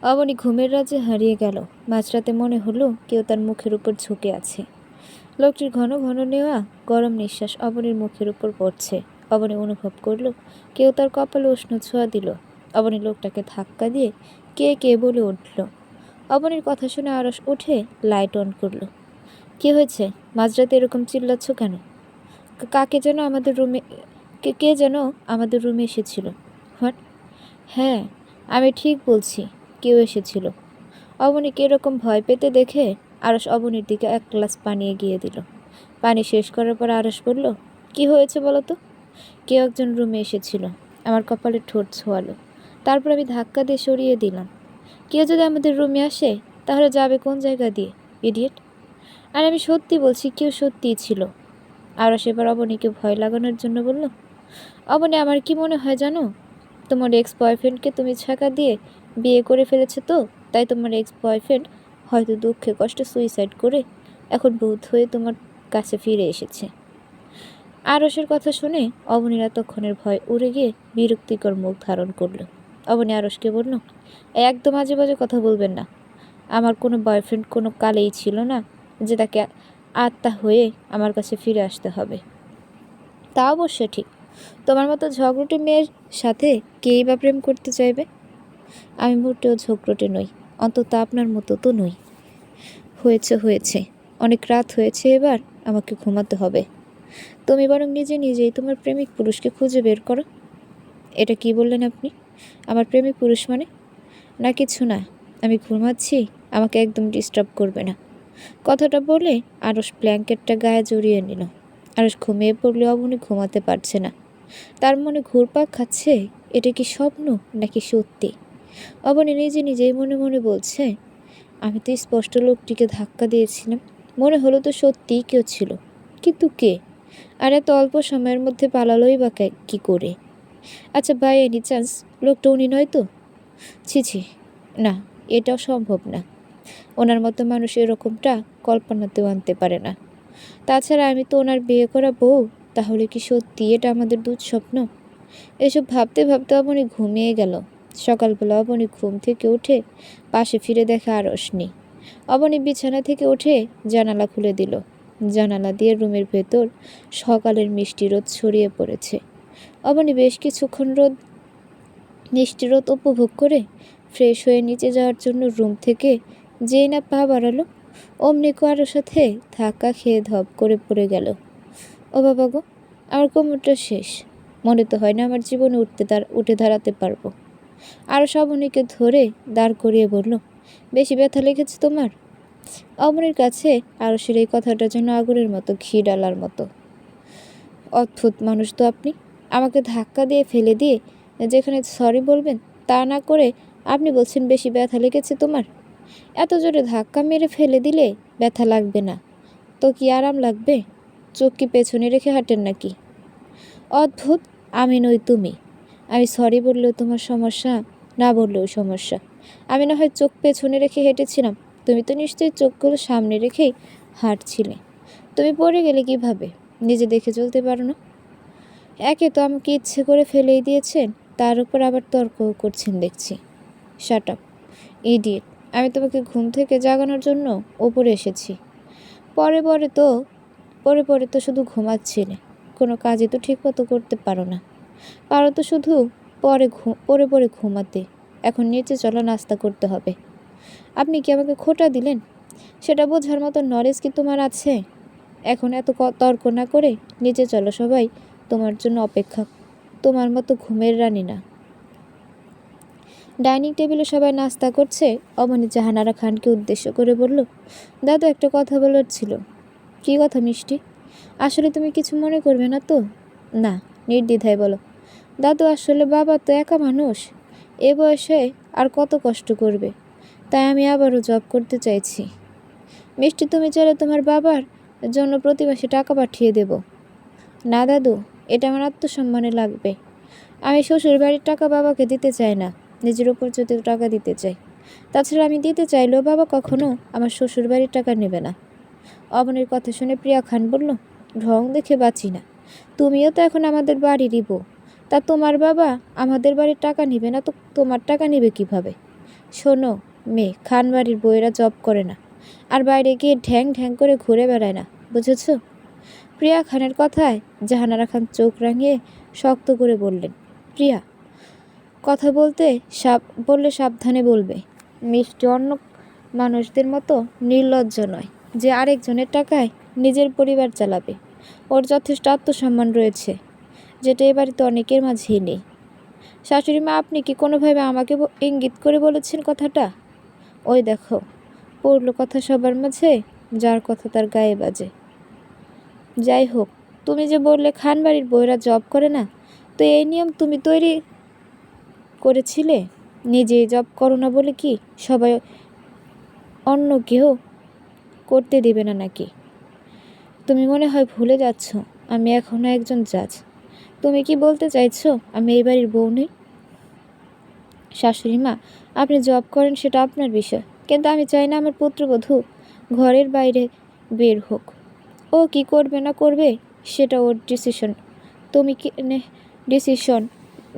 অবনী ঘুমের রাজ্যে হারিয়ে গেল। মাঝরাতে মনে হলো কেউ তার মুখের উপর ঝুঁকে আছে। লোকটির ঘন ঘন নেওয়া গরম নিঃশ্বাস অবনীর মুখের উপর পড়ছে। অবনী অনুভব করল কেউ তার কপালে উষ্ণ ছোঁয়া দিল। অবনী লোকটাকে ধাক্কা দিয়ে কে কে বলে উঠল। অবনীর কথা শুনে আরস উঠে লাইট অন করলো। কি হয়েছে? মাঝরাতে এরকম চিল্লাচ্ছ কেন? কাকে যেন আমাদের রুমে কে যেন আমাদের রুমে এসেছিল। হোয়াট? হ্যাঁ, আমি ঠিক বলছি, কেউ এসেছিল। অবনীকে এরকম ভয় পেতে দেখে আরস অবনীর দিকে এক গ্লাস পানি এগিয়ে দিল। পানি শেষ করার পর আরস বলল, কি হয়েছে বলো তো? কেউ একজন রুমে এসেছিল। আমার কপালে ঠোঁট ছোঁয়ালো। তারপর আমি ধাক্কা দিয়ে সরিয়ে দিলাম। কেউ যদি আমাদের রুমে আসে তাহলে যাবে কোন জায়গা দিয়ে, ইডিয়েট? আর আমি সত্যি বলছি, কেউ সত্যিই ছিল। আরস এবার অবনীকে ভয় লাগানোর জন্য বলল, অবনী, আমার কি মনে হয় জানো? তোমার এক্স বয়ফ্রেন্ডকে তুমি ছাকা দিয়ে বিয়ে করে ফেলেছে, তো তাই তোমার এক্স বয়ফ্রেন্ড হয়তো দুঃখে কষ্টে সুইসাইড করে এখন ভূত হয়ে তোমার কাছে ফিরে এসেছে। আরসের কথা শুনে অবনীর এতক্ষণের ভয় উড়ে গিয়ে বিরক্তিকর মুখ ধারণ করলো। অবনী আরসকে বলল, একদম আজে বাজে কথা বলবেন না। আমার কোনো বয়ফ্রেন্ড কোনো কালেই ছিল না যে তাকে আত্মা হয়ে আমার কাছে ফিরে আসতে হবে। তা অবশ্য ঠিক, তোমার মতো ঝগড়টে মেয়ের সাথে কেই বা প্রেম করতে চাইবে? আমি মোটেও ঝগড়টে নই, অন্তত আপনার মতো তো নই। হয়েছে, অনেক রাত হয়েছে, এবার আমাকে ঘুমাতে হবে। তুমি বরং নিজেই তোমার প্রেমিক পুরুষকে খুঁজে বের করো। এটা কি বললেন আপনি? আমার প্রেমিক পুরুষ মানে? না কিছু না, আমি ঘুমাচ্ছি, আমাকে একদম ডিস্টার্ব করবে না। কথাটা বলে আরস ব্ল্যাঙ্কেটটা গায়ে জড়িয়ে নিল। আরস ঘুমিয়ে পড়লে অবনী ঘুমাতে পারছে না। তার মনে ঘুরপাক খাচ্ছে, এটা কি স্বপ্ন নাকি সত্যি? অবনী নিজেই মনে মনে বলছে, আমি তো স্পষ্ট লোকটিকে ধাক্কা দিয়েছিলাম, মনে হলো তো সত্যিই কেউ ছিল, কিন্তু কে? আর এত অল্প সময়ের মধ্যে পালালোই বা কি করে? আচ্ছা, বাই এনি চান্স লোকটা উনি নয় তো? ছি, না, এটাও সম্ভব না। ওনার মতো মানুষ এরকমটা কল্পনাতেও আনতে পারে না। তাছাড়া আমি তো ওনার বিয়ে করা বউ, তাহলে কি সত্যি এটা আমাদের দুঃস্বপ্ন? এসব ভাবতে ভাবতে অবনী ঘুমিয়ে গেল। সকালবেলা অবনী ঘুম থেকে উঠে পাশে ফিরে দেখে আরস নেই। অবনী বিছানা থেকে উঠে জানালা খুলে দিল। জানালা দিয়ে রুমের ভেতর সকালের মিষ্টি রোদ ছড়িয়ে পড়েছে। অবনী বেশ কিছুক্ষণ মিষ্টি রোদ উপভোগ করে ফ্রেশ হয়ে নিচে যাওয়ার জন্য রুম থেকে যেই না পা বাড়ালো, অমনি কারোর সাথে ধাক্কা খেয়ে ধপ করে পড়ে গেল। ও বাবা গো, আমার কোমরটা শেষ, মনে তো হয় না আমার জীবনে উঠে দাঁড়াতে পারবো। আরও অবনীকে ধরে দাঁড় করিয়ে বলল, বেশি ব্যথা লেগেছে তোমার? অবনীর কাছে আরশের এই কথাটা যেন আগুনের মতো, ঘি ডালার মতো। অদ্ভুত মানুষ তো আপনি। আমাকে ধাক্কা দিয়ে ফেলে দিয়ে যেখানে সরি বলবেন তা না করে আপনি বলছেন বেশি ব্যথা লেগেছে তোমার। এত জোরে ধাক্কা মেরে ফেলে দিলে ব্যথা লাগবে না তো কি আরাম লাগবে? চোখ কি পেছনে রেখে হাঁটেন নাকি? অদ্ভুত, আমি নই তুমি। আমি সরি বললেও তোমার সমস্যা, না বললেও সমস্যা। আমি না হয় চোখ পেছনে রেখে হেঁটেছিলাম, তুমি তো নিশ্চয়ই চোখগুলো সামনে রেখেই হাঁটছিলে। তুমি পড়ে গেলে কিভাবে? নিজে দেখে চলতে পারো না? একে তো আমাকে ইচ্ছে করে ফেলেই দিয়েছেন, তার উপর আবার তর্কও করছেন দেখছি। Shut up, idiot. আমি তোমাকে ঘুম থেকে জাগানোর জন্য ওপরে এসেছি। পরে পরে তো শুধু ঘুমাচ্ছিলে, কোনো কাজই তো ঠিকমতো করতে পারো না। পারো তো শুধু পরে ঘুমাতে। এখন নিচে চলো, নাস্তা করতে হবে। আপনি কি আমাকে খোঁটা দিলেন? সেটা বোঝার মতো নলেজ কি তোমার আছে? এখন এত তর্ক না করে নিচে চলো, সবাই তোমার জন্য অপেক্ষা, তোমার মতো ঘুমের রানী না। ডাইনিং টেবিলে সবাই নাস্তা করছে। অবনী জাহানারা খানকে উদ্দেশ্য করে বলল, দাদু, একটা কথা বলার ছিল। কী কথা মিষ্টি? আসলে তুমি কিছু মনে করবে না তো? না, নির্দ্বিধায় বলো। দাদু, আসলে বাবা তো একা মানুষ, এ বয়সে আর কত কষ্ট করবে, তাই আমি আবারও জব করতে চাইছি। মিষ্টি, তুমি চাইলে তোমার বাবার জন্য প্রতি মাসে টাকা পাঠিয়ে দেব। না দাদু, এটা আমার আত্মসম্মানে লাগবে। আমি শ্বশুর বাড়ির টাকা বাবাকে দিতে চাই না, নিজের ওপর যদি টাকা দিতে চাই। তাছাড়া আমি দিতে চাইলেও বাবা কখনো আমার শ্বশুর বাড়ির টাকা নেবে না। অবনীর কথা শুনে প্রিয়া খান বলল, ঢং দেখে বাঁচি না, তুমিও তো এখন আমাদের বাড়িরই বউ, তা তোমার বাবা আমাদের বাড়ির টাকা নিবে না তো তোমার টাকা নিবে কিভাবে? শোনো মেয়ে, খানবাড়ির বউয়েরা জব করে না, আর বাইরে গিয়ে ঢ্যাং ঢ্যাং করে ঘুরে বেড়ায় না, বুঝেছ? প্রিয়া খানের কথায় জাহানারা খান চোখ রাঙিয়ে শক্ত করে বললেন, প্রিয়া, কথা বললে সাবধানে বলবে। মিষ্টি অন্য মানুষদের মতো নির্লজ্জ নয় যে আরেকজনের টাকায় নিজের পরিবার চালাবে। ওর যথেষ্ট আত্মসম্মান রয়েছে, যেটা এ বাড়িতে অনেকের মাঝেই নেই। শাশুড়ি মা, আপনি কি কোনোভাবে আমাকে ইঙ্গিত করে বলেছেন কথাটা? ওই দেখো, পড়ল কথা সবার মাঝে, যার কথা তার গায়ে বাজে। যাই হোক, তুমি যে বললে খানবাড়ির বউয়েরা জব করে না, তো এই নিয়ম তুমি তৈরি করেছিলে? নিজেই জব করো না বলে কি সবাই অন্য কেউ করতে দেবে না নাকি? তুমি মনে হয় ভুলে যাচ্ছ আমি এখনও একজন জাজ। তুমি কি বলতে চাইছো আমি এই বাড়ির বউ নই? শাশুড়ি মা, আপনি জব করেন সেটা আপনার বিষয়, কিন্তু আমি চাই না আমার পুত্রবধূ ঘরের বাইরে বের হোক। ও কি করবে না করবে সেটা ওর ডিসিশন। ডিসিশন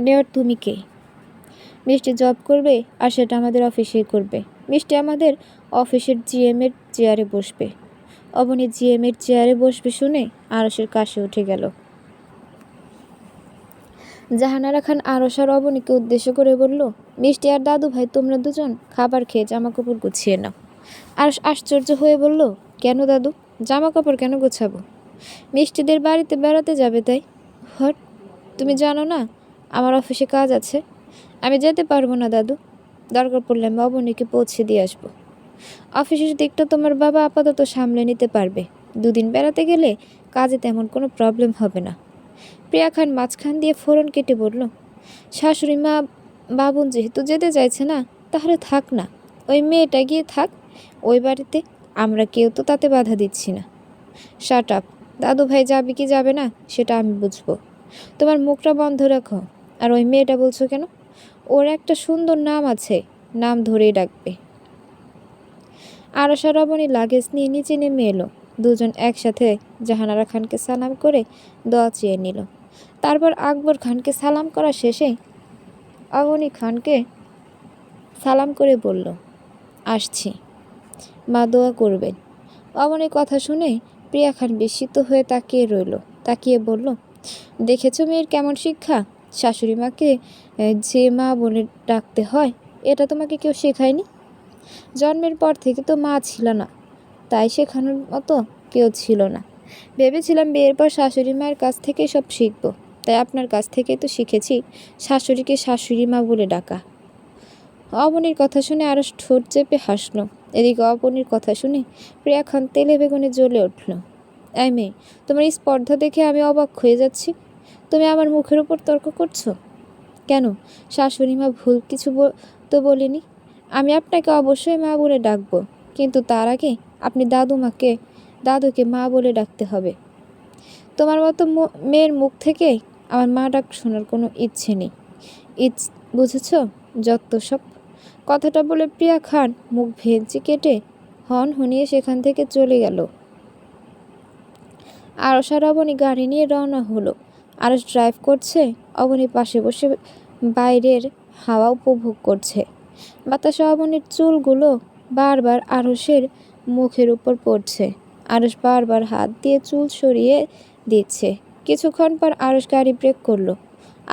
নেওয়ার তুমি কে? মিষ্টি জব করবে, আর সেটা আমাদের অফিসেই করবে। মিষ্টি আমাদের অফিসের জিএমের চেয়ারে বসবে। অবনী জিএমের চেয়ারে বসবে শুনে আরসের কাশি উঠে গেল। জাহানারা খান আরস আর অবনীকে উদ্দেশ্য করে বলল, মিষ্টি আর দাদু ভাই, তোমরা দুজন খাবার খেয়ে জামা কাপড় গুছিয়ে নাও। আরস আশ্চর্য হয়ে বলল, কেন দাদু, জামা কাপড় কেন গোছাবো? মিষ্টিদের বাড়িতে বেড়াতে যাবে তাই? হট, তুমি জানো না আমার অফিসে কাজ আছে? আমি যেতে পারবো না দাদু। দরকার পড়লে আমি অবনীকে পৌঁছে দিয়ে আসবো। অফিসের দিকটা তোমার বাবা আপাতত সামলে নিতে পারবে। দুদিন বেড়াতে গেলে কাজে তেমন কোনো প্রবলেম হবে না। প্রিয়া খান মাঝখান দিয়ে ফোড়ন কেটে বলল, শাশুড়ি মা, বাবুন যেহেতু যেতে চাইছে না, তাহলে থাক না, ওই মেয়েটা গিয়ে থাক ওই বাড়িতে, আমরা কেউ তো তাতে বাধা দিচ্ছি না। শাট আপ, দাদু ভাই যাবে কি যাবে না সেটা আমি বুঝবো। তোমার মুখটা বন্ধ রাখো। আর ওই মেয়েটা বলছো কেন? ওর একটা সুন্দর নাম আছে, নাম ধরেই ডাকবে। আরশা রবণী লাগেজ নিয়ে নিচে নেমে এলো। দুজন একসাথে জাহানারা খানকে সালাম করে দোয়া চেয়ে নিল। তারপর আকবর খানকে সালাম করা শেষে অবনী খানকে সালাম করে বলল, আসছি, মা দোয়া করবেন। অবনীর কথা শুনে প্রিয়া খান বিস্মিত হয়ে তাকিয়ে বলল, দেখেছো মেয়ের কেমন শিক্ষা? শাশুড়ি মাকে যে মা বলে ডাকতে হয়, এটা তোমাকে কেউ শেখায়নি? জন্মের পর থেকে তো মা ছিল না, তাই শেখানোর মতো কেউ ছিল না। ভেবেছিলাম বিয়ের পর শাশুড়ি মায়ের কাছ থেকে সব শিখব, তাই আপনার কাছ থেকেই তো শিখেছি শাশুড়িকে শাশুড়ি মা বলে ডাকা। অবনীর কথা শুনে আরো ঠোঁট চেপে হাসল। এদিকে অবনীর কথা শুনে প্রিয়া খান তেলে বেগুনে জ্বলে উঠল। এই মেয়ে, তোমার এই স্পর্ধা দেখে আমি অবাক হয়ে যাচ্ছি। তুমি আমার মুখের উপর তর্ক করছো কেন? শাশুড়ি মা ভুল কিছু তো বলিনি। আমি আপনাকে অবশ্যই মা বলে ডাকবো, কিন্তু তার আগে আপনি দাদুকে মা বলে ডাকতে হবে। তোমার মতো মেয়ের মুখ থেকে আমার মা ডাক শোনার কোনো ইচ্ছে নেই। বুঝেছ? যত সব। কথাটা বলে প্রিয়া খান মুখ ভেঙচি কেটে হনহনিয়ে সেখান থেকে চলে গেল। আরশ আর অবনী গাড়ি নিয়ে রওনা হলো। আরশ ড্রাইভ করছে, অবনী পাশে বসে বাইরের হাওয়া উপভোগ করছে। বাতাসে অবনীর চুলগুলো বারবার আরশের মুখের উপর পড়ছে। আরশ বারবার হাত দিয়ে চুল সরিয়ে দিচ্ছে। কিছুক্ষণ পর আরশ গাড়ি ব্রেক করলো।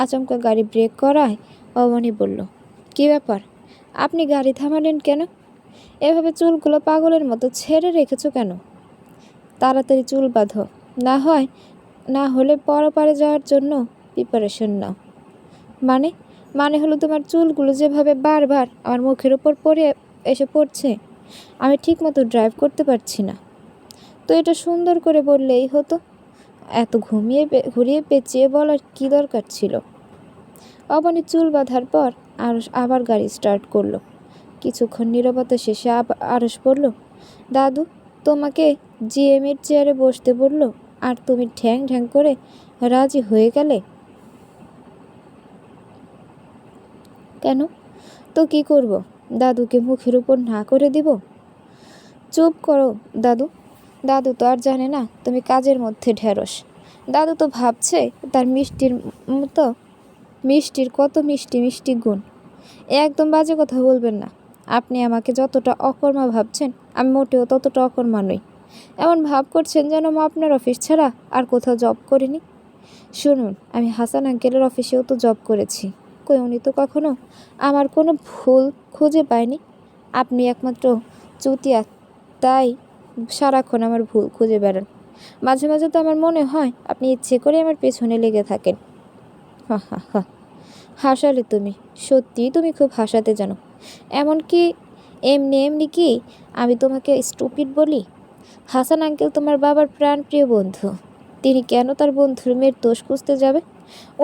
আচমকা গাড়ি ব্রেক করায় অবনী বলল, কী ব্যাপার, আপনি গাড়ি থামালেন কেন? এভাবে চুলগুলো পাগলের মতো ছেড়ে রেখেছো কেন? তাড়াতাড়ি চুল বাঁধো, না হলে পরপারে যাওয়ার জন্য প্রিপারেশন নাও। মানে হলো তোমার চুলগুলো যেভাবে বারবার আমার মুখের উপর এসে পড়ছে, আমি ঠিকমতো ড্রাইভ করতে পারছি না। তো এটা সুন্দর করে বললেই হতো, এত ঘুরিয়ে পেঁচিয়ে বলার কি দরকার ছিল? অবনী চুল বাঁধার পর আবার গাড়ি স্টার্ট করলো। কিছুক্ষণ নীরবতা শেষে আরশ বলল, দাদু তোমাকে জিএমের চেয়ারে বসতে বলল, আর তুমি ঢ্যাং ঢ্যাং করে রাজি হয়ে গেলে কেন? তো কি করব, দাদুকে মুখের উপর না করে দিব? চুপ করো দাদু। দাদু তো আর জানে না তুমি কাজের মধ্যে ঢেঁড়স। দাদু তো ভাবছে তার মিষ্টির কত মিষ্টি মিষ্টি গুণ। একদম বাজে কথা বলবেন না। আপনি আমাকে যতটা অকর্মা ভাবছেন আমি মোটেও ততটা অকর্মা নই। এমন ভাব করছেন যেন আমি আপনার অফিস ছাড়া আর কোথাও জব করিনি। শুনুন, আমি হাসান আঙ্কেলের অফিসেও তো জব করেছি। কই উনি তো কখনো আমার কোনো ভুল খুঁজে পায়নি। আপনি একমাত্র চুতিয়া, তাই সারাক্ষণ আমার ভুল খুঁজে বেড়ান। মাঝে মাঝে তো আমার মনে হয় আপনি ইচ্ছে করে আমার পেছনে লেগে থাকেন। হা হা হা, হাসালে তুমি, সত্যিই তুমি খুব হাসাতে জানো। এমনকি এমনি এমনি কি আমি তোমাকে স্টুপিড বলি? হাসান আঙ্কেল তোমার বাবার প্রাণপ্রিয় বন্ধু। তিনি কেন তার বন্ধুর মেয়ের দোষ খুঁজতে যাবে?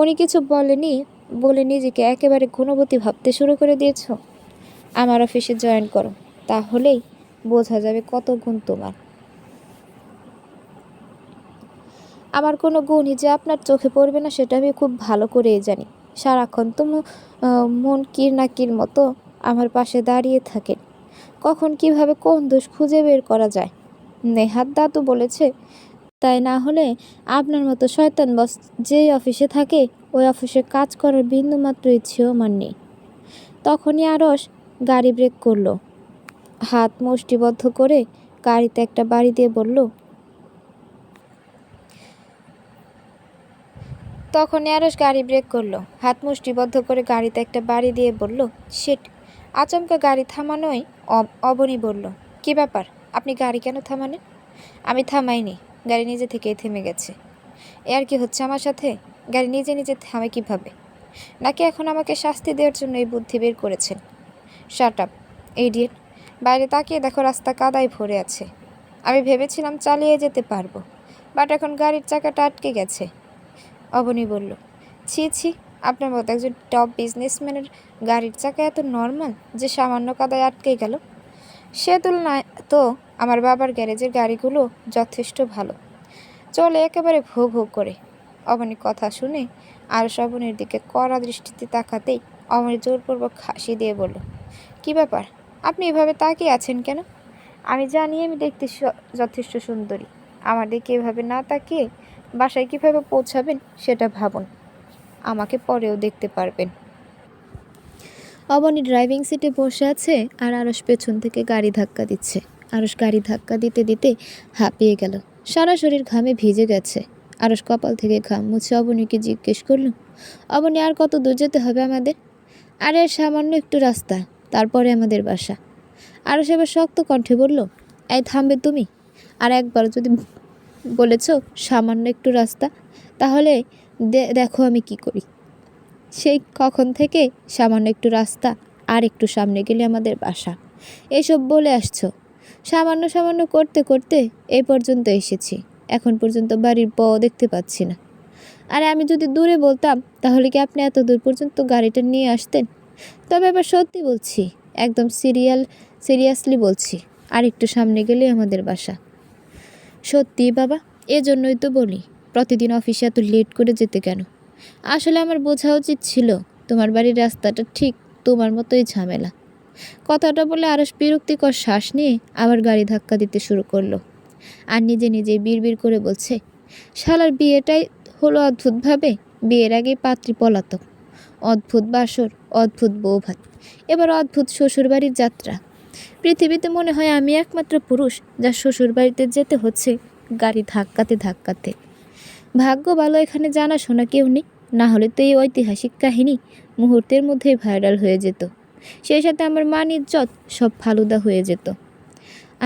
উনি কিছু বলেনি বলে নিজেকে একেবারে গুণবতী ভাবতে শুরু করে দিয়েছ। আমার অফিসে জয়েন করো, তাহলেই বোঝা যাবে কত গুণ তোমার। আমার কোনো গুণই যে আপনার চোখে পড়বে না সেটা আমি খুব ভালো করেই জানি। সারাক্ষণ তো মন কিরনাকির মতো আমার পাশে দাঁড়িয়ে থাকেন। কখন কিভাবে কোন দোষ খুঁজে বের করা যায়। নেহাত দাদু বলেছে, তাই না হলে আপনার মতো শয়তান বস যেই অফিসে থাকে ওই অফিসে কাজ করার বিন্দুমাত্র ইচ্ছেও আমার নেই। তখনই আরস গাড়ি ব্রেক করলো, হাত মুষ্টিবদ্ধ করে গাড়িতে একটা বাড়ি দিয়ে বলল হাত মুষ্টিবদ্ধ করে গাড়িতে একটা বাড়ি দিয়ে বলল, শিট। আচমকা গাড়ি থামানোয় অবনী বলল, কি ব্যাপার, আপনি গাড়ি কেন থামানেন? আমি থামাইনি, গাড়ি নিজে থেকেই থেমে গেছে। আর কি হচ্ছে আমার সাথে? গাড়ি নিজে নিজে থামে কিভাবে? নাকি এখন আমাকে শাস্তি দেওয়ার জন্য এই বুদ্ধি বের করেছেন? Shut up, idiot. বাইরে তাকিয়ে দেখো, রাস্তা কাদায় ভরে আছে। আমি ভেবেছিলাম চালিয়ে যেতে পারবো, বাট এখন গাড়ির চাকাটা আটকে গেছে। অবনী বলল, ছি ছি, আপনার মতো একজন টপ বিজনেসম্যানের গাড়ির চাকা এত নর্মাল যে সামান্য কাদায় আটকে গেল? সে তুলনায় তো আমার বাবার গ্যারেজের গাড়িগুলো যথেষ্ট ভালো, চলে একেবারে ভো ভো করে। অবনীর কথা শুনে আরশ অবনীর দিকে কড়া দৃষ্টিতে তাকাতেই অবনী জোরপূর্বক হাসি দিয়ে বলল, কি ব্যাপার, আপনি এভাবে তাকিয়ে আছেন কেন? আমি জানি আমি দেখতে যথেষ্ট সুন্দরী। আমার দিকে এভাবে না তাকিয়ে বাসায় কিভাবে পৌঁছাবেন সেটা ভাবুন, আমাকে পরেও দেখতে পারবেন। অবনী ড্রাইভিং সিটে বসে আছে আর আরশ পেছন থেকে গাড়ি ধাক্কা দিচ্ছে। আরশ গাড়ি ধাক্কা দিতে দিতে হাঁপিয়ে গেল, সারা শরীর ঘামে ভিজে গেছে। আরশ কপাল থেকে ঘাম মুছে অবনীকে জিজ্ঞেস করল, অবনী আর কত দূর যেতে হবে আমাদের? আরে সামান্য একটু রাস্তা, তারপরে আমাদের বাসা। আরশ এবার শক্ত কণ্ঠে বলল, এই থামবে তুমি? আর একবার যদি বলেছ সামান্য একটু রাস্তা, তাহলে দেখো আমি কি করি। সেই কখন থেকে সামান্য একটু রাস্তা, আর একটু সামনে গেলে আমাদের বাসা, এসব বলে আসছো। সামান্য সামান্য করতে করতে এই পর্যন্ত এসেছি, এখন পর্যন্ত বাড়ির প দেখতে পাচ্ছি না। আরে আমি যদি দূরে বলতাম তাহলে কি আপনি এত দূর পর্যন্ত গাড়িটা নিয়ে আসতেন? তবে এবার সত্যি বলছি, একদম সিরিয়াসলি বলছি, আর একটু সামনে গেলেই আমাদের বাসা। সত্যি বাবা, এজন্যই তো বলি প্রতিদিন অফিসে এত লেট করে যেতে কেন। আসলে আমার বোঝা উচিত ছিল তোমার বাড়ির রাস্তাটা ঠিক তোমার মতোই ঝামেলা। কথাটা বলে আরশ বিরক্তিকর শ্বাস নিয়ে আবার গাড়ি ধাক্কা দিতে শুরু করলো আর নিজে নিজেই বিড়বিড় করে বলছে, শালার বিয়েটাই হলো অদ্ভুতভাবে, বিয়ের আগেই পাত্রী পলাতক, অদ্ভুত বাসর, অদ্ভুত বৌভাত, এবার অদ্ভুত শ্বশুরবাড়ির যাত্রা। পৃথিবীতে মনে হয় আমি একমাত্র পুরুষ যার শ্বশুরবাড়িতে যেতে হচ্ছে গাড়ি ধাক্কাতে ধাক্কাতে। ভাগ্য ভালো এখানে জানাশোনা কেউ নেই, না হলে তো এই ঐতিহাসিক কাহিনী মুহূর্তের মধ্যেই ভাইরাল হয়ে যেত, সেই সাথে আমার মান ইজ্জত সব ফালুদা হয়ে যেত।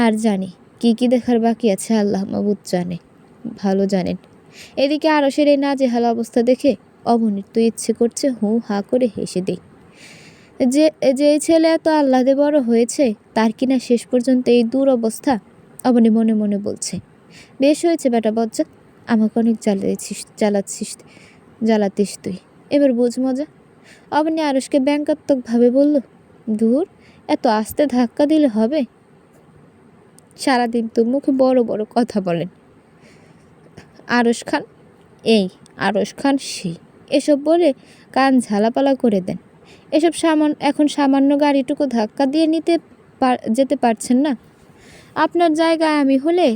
আর জানি কি কি দেখার বাকি আছে আল্লাহ মাবুদ জানে, ভালো জানেন। এদিকে আরশের এই নাজেহাল অবস্থা দেখে অবনীর তো ইচ্ছে করছে হু হা করে হেসে দেই। যে ছেলে এত আহ্লাদে বড় হয়েছে তার কিনা শেষ পর্যন্ত এই দুরবস্থা। অবনী মনে মনে বলছে, বেশ হয়েছে বেটা বজ্জা, আমাকে অনেক জ্বালাতিস তুই, এবার বুঝ মজা। অবনী আরশকে ব্যঙ্গাত্মকভাবে বলল, দূর, এত আস্তে ধাক্কা দিলে হবে? সারাদিন তো মুখে বড় বড় কথা বলেন। আরশ খান এই, আরশ খান সেই, এসব বলে কান ঝালাপালা করে দেন। এসব এখন সামান্য গাড়িটুকু ধাক্কা দিয়ে যেতে পারছেন না? আপনার জায়গায় আমি হলে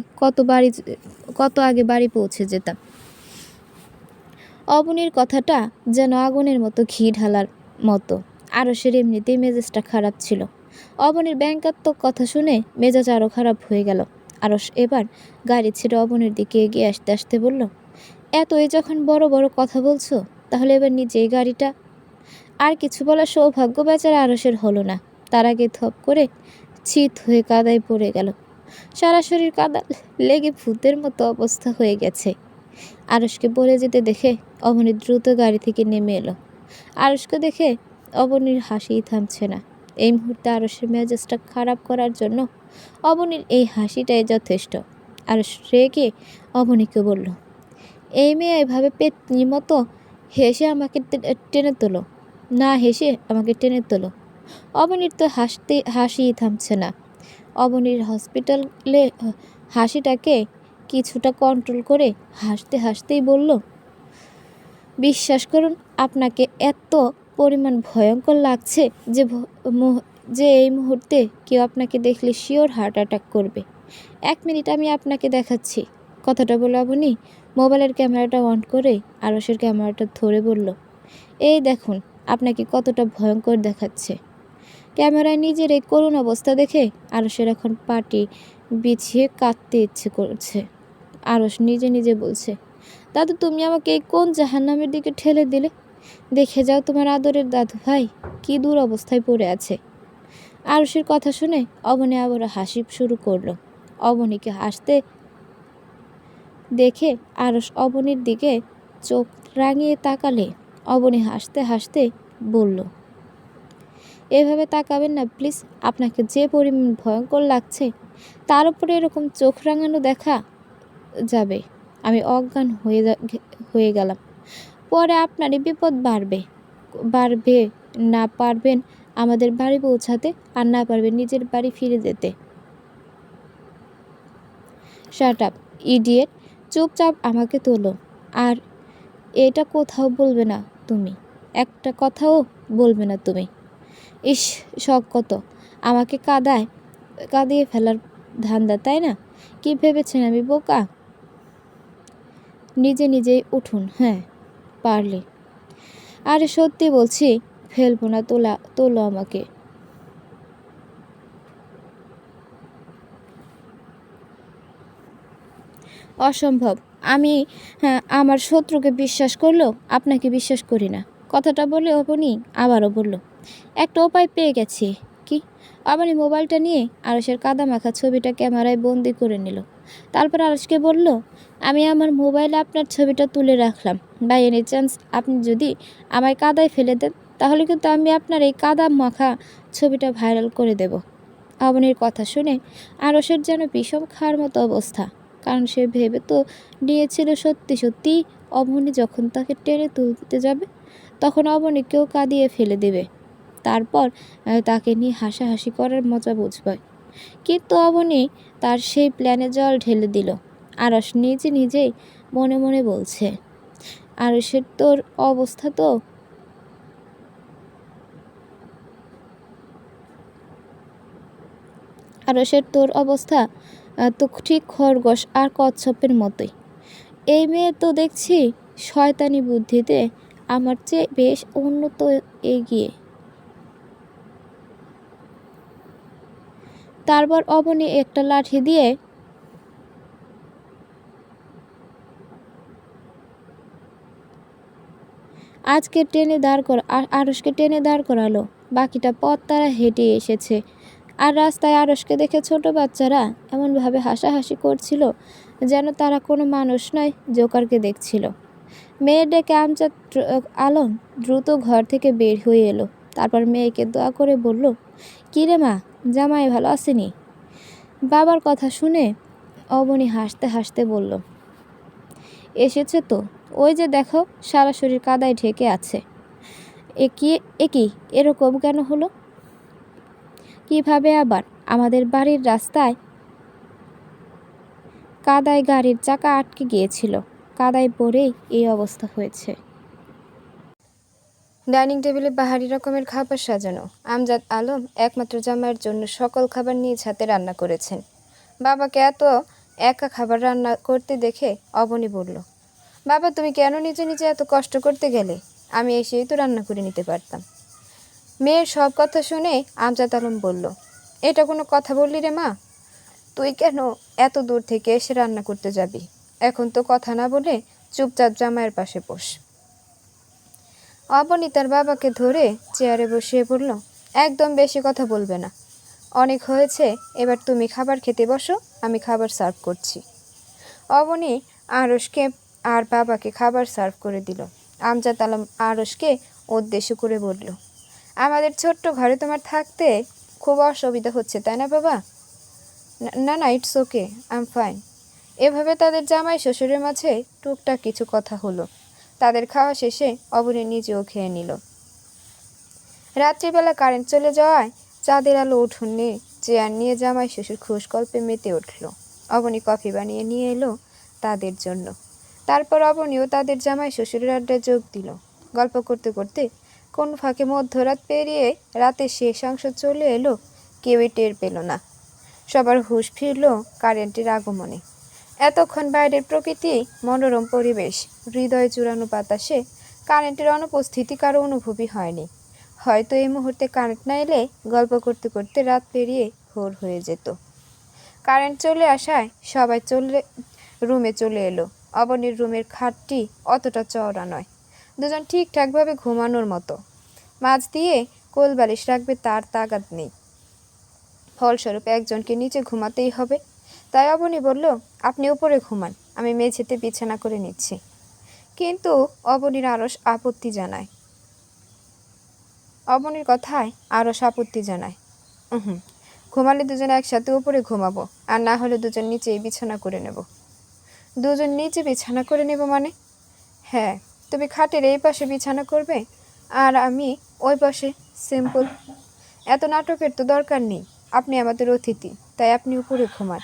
কত আগে বাড়ি পৌঁছে যেতাম। অবনীর কথাটা যেন আগুনের মতো ঘি ঢালার মতো। আরশের এমনিতেই মেজাজটা খারাপ ছিল, অবনীর ব্যঙ্গাত্মক কথা শুনে মেজাজ আরও খারাপ হয়ে গেল। আরস এবার গাড়ি ছেড়ে অবনীর দিকে এগিয়ে আসতে আসতে বলল, এতই যখন বড় বড় কথা বলছো, তাহলে এবার নিজেই গাড়িটা। আর কিছু বলার সৌভাগ্য বেচারা আরসের হলো না। তার আগে থপ করে চিত হয়ে কাদায় পড়ে গেল। সারা শরীর কাদা লেগে ভূতের মতো অবস্থা হয়ে গেছে। আরসকে পড়ে যেতে দেখে অবনী দ্রুত গাড়ি থেকে নেমে এলো। আরসকে দেখে অবনীর হাসিই থামছে না। এই মুহূর্তে আরসের মেজাজটা খারাপ করার জন্য অবনীর এই হাসিটাই যথেষ্ট। আরস রেগে অবনীকে বলল, এই মেয়ে এভাবে পেতনির মতো হেসে আমাকে টেনে তোলো, না হেসে আমাকে টেনে তোলো। অবনীর তো হাসিই থামছে না। অবনীর হসপিটালে হাসিটাকে কিছুটা কন্ট্রোল করে হাসতে হাসতেই বলল, বিশ্বাস করুন, আপনাকে এত পরিমাণ ভয়ঙ্কর লাগছে যে এই মুহূর্তে কেউ আপনাকে দেখলে শিওর হার্ট অ্যাটাক করবে। 1 মিনিট, আমি আপনাকে দেখাচ্ছি। কথাটা বলে অবনী মোবাইলের ক্যামেরাটা অন করে আরসের ক্যামেরাটা ধরে বলল, এই দেখুন আপনাকে কতটা ভয়ঙ্কর দেখাচ্ছে। ক্যামেরায় নিজের এই করুণ অবস্থা দেখে আরসের এখন পাটি বিছিয়ে কাঁদতে ইচ্ছে করছে। আরস নিজে নিজে বলছে, দাদু তুমি আমাকে এই কোন জাহান্নামের দিকে ঠেলে দিলে? দেখে যাও তোমার আদরের দাদু ভাই কি দূর অবস্থায় পড়ে আছে। আরসের কথা শুনে অবনী আবারও হাসি শুরু করলো। অবনীকে হাসতে দেখে আরস অবনীর দিকে চোখ রাঙিয়ে তাকালে অবনী হাসতে হাসতে বলল, এভাবে তাকাবেন না প্লিজ। আপনাকে যে পরিমাণ ভয়ঙ্কর লাগছে তার উপরে এরকম চোখ রাঙানো দেখা যাবে, আমি অজ্ঞান হয়ে গেলাম। পরে আপনারই বিপদ বাড়বে। না পারবেন আমাদের বাড়ি পৌঁছাতে, আর না পারবেন নিজের বাড়ি ফিরে যেতে। শাট আপ ইডিয়েট, চুপচাপ আমাকে তোলো। আর এটা কোথাও বলবে না তুমি, একটা কথাও বলবে না তুমি। ইস, শখ কত আমাকে কাঁদিয়ে ফেলার ধান্দা, তাই না? কি ভেবেছেন আমি বোকা? নিজে নিজেই উঠুন, হ্যাঁ পারলে। আরে সত্যি বলছি, ফেলবো না, তোলো আমাকে। অসম্ভব। আমি আমার শত্রুকে বিশ্বাস করলেও আপনাকে বিশ্বাস করি না। কথাটা বলে অবনী আবারও বলল, একটা উপায় পেয়ে গেছি। কি? অবনী মোবাইলটা নিয়ে আরসের কাদা মাখা ছবিটা ক্যামেরায় বন্দি করে নিল। তারপর আরসকে বলল, আমি আমার মোবাইলে আপনার ছবিটা তুলে রাখলাম। বাই এনি চান্স আপনি যদি আমায় কাদায় ফেলে দেন, তাহলে কিন্তু আমি আপনার এই কাদা মাখা ছবিটা ভাইরাল করে দেব। অবনীর কথা শুনে আরসের যেন বিষম খাওয়ার মতো অবস্থা। কারণ সে ভেবে তো নিয়েছিল সত্যি সত্যি অবনী যখন তাকে টেনে তুলতে যাবে তখন অবনীকেও কাঁদিয়ে ফেলে দেবে, তারপর তাকে নিয়ে হাসাহাসি করার মজা বুঝবে। কিন্তু অবনী তার সেই প্ল্যানে জল ঢেলে দিল। আরস নিজে নিজেই মনে মনে বলছে, আরসের তোর অবস্থা তো ঠিক খরগোশ আর কচ্ছপের মতোই। এই মেয়ে তো দেখছি শয়তানি বুদ্ধিতে আমার চেয়ে বেশ উন্নত, এগিয়ে। তারপর অবনী একটা লাঠি দিয়ে আরসকে টেনে দাঁড় করালো। বাকিটা পথ তারা হেঁটে এসেছে। আর রাস্তায় আরসকে দেখে ছোট বাচ্চারা এমনভাবে হাসাহাসি করছিল যেন তারা কোনো মানুষ নয়, জোকারকে দেখছিল। মেয়ের ডেকে আমজাদ আলম দ্রুত ঘর থেকে বের হয়ে এলো। তারপর মেয়েকে দোয়া করে বলল, কী রে মা, জামাই ভালো আসেনি? বাবার কথা শুনে অবনী হাসতে হাসতে বলল, এসেছে তো, ওই যে দেখো সারা শরীর কাদায় ঢেকে আছে। কি এরকম কেন হলো? কিভাবে আবার? আমাদের বাড়ির রাস্তায় কাদায় গাড়ির চাকা আটকে গিয়েছিল, কাদায় পড়েই এই অবস্থা হয়েছে। ডাইনিং টেবিলে বাহারি রকমের খাবার সাজানো। আমজাদ আলম একমাত্র জামাইয়ের জন্য সকল খাবার নিজ হাতে রান্না করেছেন। বাবাকে এত একা খাবার রান্না করতে দেখে অবনী বলল, বাবা তুমি কেন নিজে নিজে এত কষ্ট করতে গেলে? আমি এসেই তো রান্না করে নিতে পারতাম। মেয়ের সব কথা শুনে আমজাদ আলম বলল, এটা কোনো কথা বললি রে মা? তুই কেন এত দূর থেকে এসে রান্না করতে যাবি? এখন তো কথা না বলে চুপচাপ জামাইয়ের পাশে বস। অবনী তার বাবাকে ধরে চেয়ারে বসিয়ে বলল, একদম বেশি কথা বলবে না, অনেক হয়েছে, এবার তুমি খাবার খেতে বসো, আমি খাবার সার্ভ করছি। অবনী আরশকে আর বাবাকে খাবার সার্ভ করে দিল। আমজাদ আলম আরশকে উদ্দেশ্য করে বলল, আমাদের ছোট্ট ঘরে তোমার থাকতে খুব অসুবিধা হচ্ছে তাই না বাবা? না না, it's okay, I am fine. এভাবে তাদের জামাই শ্বশুরের মাঝে টুকটাক কিছু কথা হলো। তাদের খাওয়া শেষে অবনী নিজেও খেয়ে নিল। রাত্রিবেলা কারেন্ট চলে যাওয়ায় চাঁদের আলো উঠোনে চেয়ার নিয়ে জামাই শ্বশুর খুশ গল্পে মেতে উঠল। অবনী কফি বানিয়ে নিয়ে এলো তাদের জন্য। তারপর অবনীও তাদের জামাই শ্বশুরের আড্ডায় যোগ দিল। গল্প করতে করতে কোন ফাঁকে মধ্যরাত পেরিয়ে রাতে শেষ অংশ চলে এলো, কেউই টের পেল না। সবার হুঁশ ফিরল কারেন্টের আগমনে। এতক্ষণ বাইরের প্রকৃতি, মনোরম পরিবেশ, হৃদয় জুড়ানো বাতাসে কারেন্টের অনুপস্থিতি কারো অনুভবই হয়নি। হয়তো এই মুহূর্তে কারেন্ট না এলে গল্প করতে করতে রাত পেরিয়ে ভোর হয়ে যেত। কারেন্ট চলে আসায় সবাই রুমে চলে এলো। অবনীর রুমের খাটটি অতটা চওড়া নয়, দুজন ঠিকঠাকভাবে ঘুমানোর মতো। মাঝ দিয়ে কোলবালিশ রাখবে তার তাগাদ নেই। ফলস্বরূপ একজনকে নিচে ঘুমাতেই হবে। তাই অবনী বলল, আপনি উপরে ঘুমান, আমি মেঝেতে বিছানা করে নিচ্ছি। কিন্তু অবনীর কথায় আরশ আপত্তি জানায়, ঘুমালে দুজন একসাথে উপরে ঘুমাবো, আর না হলে দুজন নিচেই বিছানা করে নেব। দুজন নিচে বিছানা করে নেব মানে? হ্যাঁ, তুমি খাটের এই পাশে বিছানা করবে আর আমি ওই পাশে, সিম্পল। এত নাটকের তো দরকার নেই। আপনি আমাদের অতিথি, তাই আপনি উপরে ঘুমান,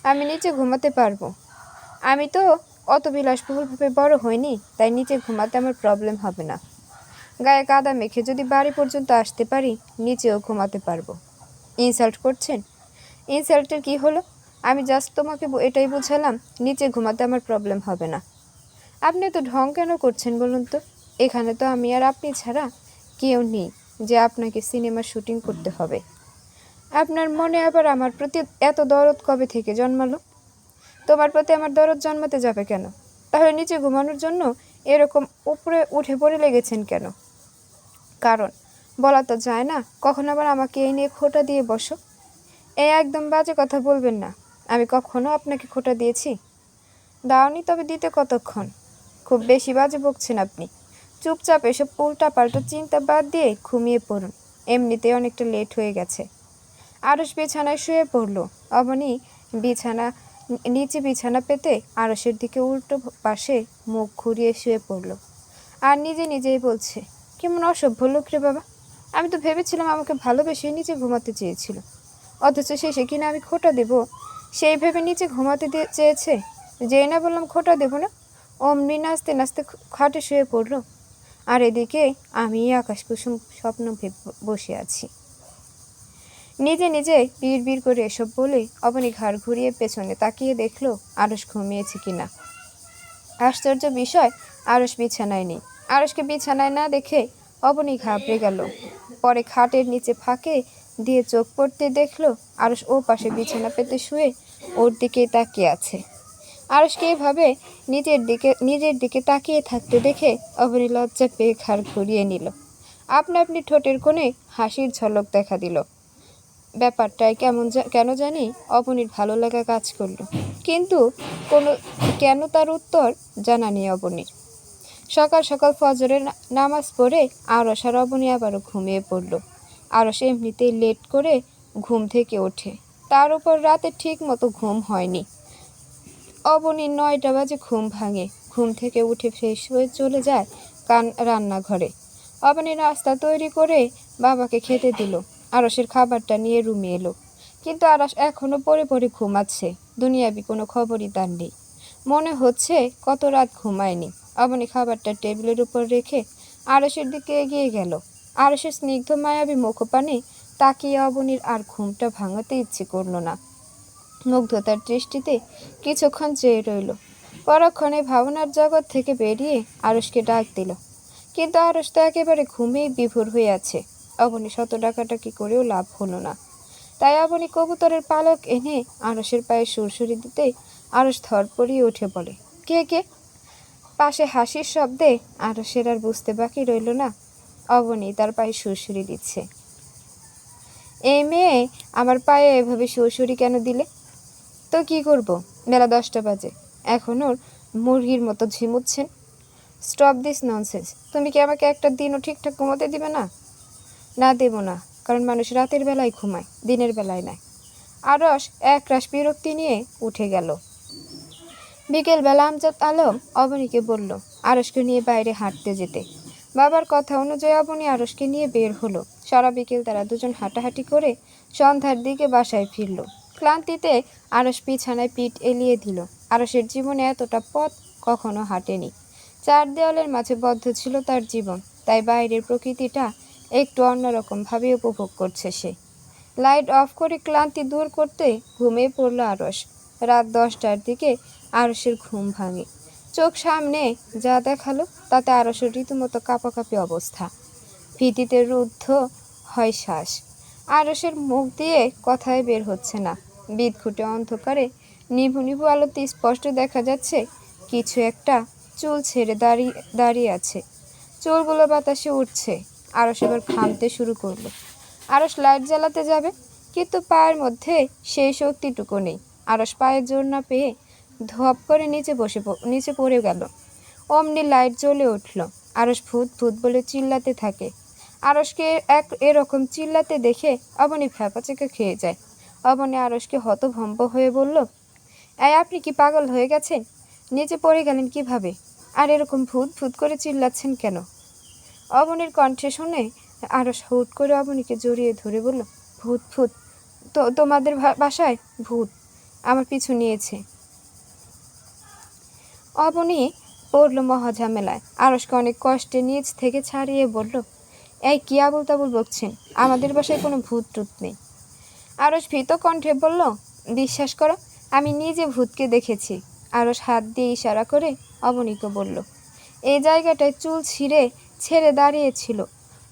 আমি নিচে ঘুমাতে পারবো। আমি তো অত বিলাসবহুলভাবে বড় হইনি, তাই নিচে ঘুমাতে আমার প্রবলেম হবে না। গায়ে কাদা মেখে যদি বাড়ি পর্যন্ত আসতে পারি, নিচেও ঘুমাতে পারবো। ইনসাল্ট করছেন? ইনসাল্টের কি হলো? আমি জাস্ট তোমাকে এটাই বুঝালাম, নিচে ঘুমাতে আমার প্রবলেম হবে না। আপনি তো ঢং কেন করছেন বলুন তো? এখানে তো আমি আর আপনি ছাড়া কেউ নেই যে আপনাকে সিনেমা শুটিং করতে হবে। আপনার মনে আবার আমার প্রতি এত দরদ কবে থেকে জন্মালো? তোমার প্রতি আমার দরদ জন্মাতে যাবে কেন? তাহলে নিচে ঘুমানোর জন্য এরকম উপরে উঠে পড়ে লেগেছেন কেন? কারণ বলা তো যায় না, কখন আবার আমাকে এই নিয়ে খোঁটা দিয়ে বসো। এই একদম বাজে কথা বলবেন না। আমি কখনো আপনাকে খোঁটা দিয়েছি? দাওনি, তবে দিতে কতক্ষণ? খুব বেশি বাজে বকছেন আপনি। চুপচাপ এসব উল্টা পাল্টা চিন্তা বাদ দিয়ে ঘুমিয়ে পড়ুন, এমনিতেই অনেকটা লেট হয়ে গেছে। আরশ বিছানায় শুয়ে পড়ল। অবনী নিচে বিছানা পেতে আরশের দিকে উল্টো পাশে মুখ ঘুরিয়ে শুয়ে পড়ল। আর নিজেই বলছে, কেমন অসভ্য লোক রে বাবা, আমি তো ভেবেছিলাম আমাকে ভালোবেসে নিচে ঘুমাতে চেয়েছিল, অথচ শেষে কিনা আমি খোঁটা দেব সেই ভেবে নিচে ঘুমাতে চেয়েছে। যেই না বললাম খোঁটা দেব না, অমনি নাচতে নাচতে খাটে শুয়ে পড়ল। আর এদিকে আমি আকাশ কুসুম স্বপ্ন বসে আছি। নিজে বিড় করে এসব বলে অবনী ঘাড় ঘুরিয়ে পেছনে তাকিয়ে দেখল আরশ ঘুমিয়েছে কিনা। আশ্চর্য বিষয়, আরশ বিছানায় নেই। আরশকে বিছানায় না দেখে অবনী ঘাবড়ে গেল। পরে খাটের নিচে ফাঁকে দিয়ে চোখ পড়তে দেখল আরশ ও পাশে বিছানা পেতে শুয়ে ওর দিকে তাকিয়ে আছে। আরশকে এভাবে নিজের দিকে তাকিয়ে থাকতে দেখে অবনী লজ্জা পেয়ে ঘাড় ঘুরিয়ে নিল। আপনি ঠোঁটের কোণে হাসির ঝলক দেখা দিল। ব্যাপারটায় কেন জানি অবনীর ভালো লাগা কাজ করলো, কিন্তু কেন তার উত্তর জানা নেই অবনীর। সকাল সকাল ফজরের নামাজ পড়ে আরশ আর অবনী আবারও ঘুমিয়ে পড়ল। আরশ এমনিতেই লেট করে ঘুম থেকে ওঠে, তার উপর রাতে ঠিক মতো ঘুম হয়নি। অবনীর 9টা বাজে ঘুম ভাঙে। ঘুম থেকে উঠে ফ্রেশ হয়ে চলে যায় রান্নাঘরে। অবনী নাস্তা তৈরি করে বাবাকে খেতে দিল। আরশের খাবারটা নিয়ে রুমে এলো, কিন্তু আরশ এখনো পড়ে ঘুমাচ্ছে। দুনিয়াবি কোনো খবরই তার নেই। মনে হচ্ছে কত রাত ঘুমায়নি। অবনী খাবারটা টেবিলের উপর রেখে আরশের দিকে এগিয়ে গেল। আরশের স্নিগ্ধ মায়াবী মুখপানে তাকিয়ে অবনীর আর ঘুমটা ভাঙাতে ইচ্ছে করল না। মুগ্ধতার দৃষ্টিতে কিছুক্ষণ চেয়ে রইল। পরক্ষণে ভাবনার জগৎ থেকে বেরিয়ে আরশকে ডাক দিল, কিন্তু আরশ তো একেবারে ঘুমেই বিভোর হয়ে আছে। অবনী শত ডাকাটাকি করেও লাভ হলো না। তাই অবনী কবুতরের পালক এনে আরসের পায়ে সুরসুরি দিতে আরস ধরপড়িয়ে উঠে বলে, কে কে? পাশে হাসির শব্দে আরসের আর বুঝতে বাকি রইল না অবনী তার পায়ে সুরসুরি দিচ্ছে। এই মেয়ে আমার পায়ে এভাবে সুরসুরি কেন দিলে? তো কি করব? বেলা 10টা বাজে, এখন ওর মুরগির মতো ঝিমুচ্ছেন। Stop this nonsense. তুমি কি আমাকে একটা দিনও ঠিকঠাক ঘুমোতে দিবে না? না, দেব না, কারণ মানুষ রাতের বেলায় ঘুমায়, দিনের বেলায় নয়। আরস একরাশ বিরক্তি নিয়ে উঠে গেল। বিকেলবেলা আমজাদ আলম অবনীকে বলল আরসকে নিয়ে বাইরে হাঁটতে যেতে। বাবার কথা অনুযায়ী অবনী আরসকে নিয়ে বের হলো। সারা বিকেল তারা দুজন হাঁটাহাঁটি করে সন্ধ্যার দিকে বাসায় ফিরল। ক্লান্তিতে আরস বিছানায় পিঠ এলিয়ে দিল। আরসের জীবনে এতটা পথ কখনো হাঁটেনি। চার দেওয়ালের মাঝে বদ্ধ ছিল তার জীবন, তাই বাইরের প্রকৃতিটা একটু অন্যরকমভাবে উপভোগ করছে সে। লাইট অফ করে ক্লান্তি দূর করতে ঘুমিয়ে পড়ল আরস। রাত 10টার দিকে আরসের ঘুম ভাঙে। চোখ সামনে যা দেখালো তাতে আরসের রীতিমতো কাঁপাকাঁপি অবস্থা। ভীতিতে রুদ্ধ হয় শ্বাস। আরসের মুখ দিয়ে কথাই বের হচ্ছে না। বিদঘুটে অন্ধকারে নিভু নিভু আলোতে স্পষ্ট দেখা যাচ্ছে কিছু একটা চুল ছেড়ে দাঁড়িয়ে দাঁড়িয়ে আছে। চুলগুলো বাতাসে উঠছে। আরস এবার ঘামতে শুরু করলো। আরস লাইট জ্বালাতে যাবে, কিন্তু পায়ের মধ্যে সেই শক্তিটুকু নেই। আরস পায়ের জোর না পেয়ে ধপ করে নিচে পড়ে গেল। অমনি লাইট জ্বলে উঠল। আরস ভূত ভূত বলে চিল্লাতে থাকে। আরসকে এরকম চিল্লাতে দেখে অবনী ভ্যাপাচেকা খেয়ে যায়। অবনী আরসকে হতভম্ব হয়ে বলল, আপনি কি পাগল হয়ে গেছেন? নিচে পড়ে গেলেন কিভাবে? আর এরকম ভূত ভূত করে চিল্লাচ্ছেন কেন? অবনীর কণ্ঠে শুনে আরস হুট করে অবনীকে জড়িয়ে ধরে বলল, ভূত ভূত? তোমাদের বাসায় ভূত আমার পিছু নিয়েছে। অবনী পড়ল মহাঝামেলায়। আরসকে অনেক কষ্টে নিচ থেকে ছাড়িয়ে বলল, এই কি আবুল তাবুল বকছেন? আমাদের বাসায় কোনো ভূত টুত নেই। আরস ভীত কণ্ঠে বলল, বিশ্বাস করো, আমি নিজে ভূতকে দেখেছি। আরস হাত দিয়ে ইশারা করে অবনীকে বলল, এই জায়গাটায় চুল ছেড়ে দাঁড়িয়েছিল।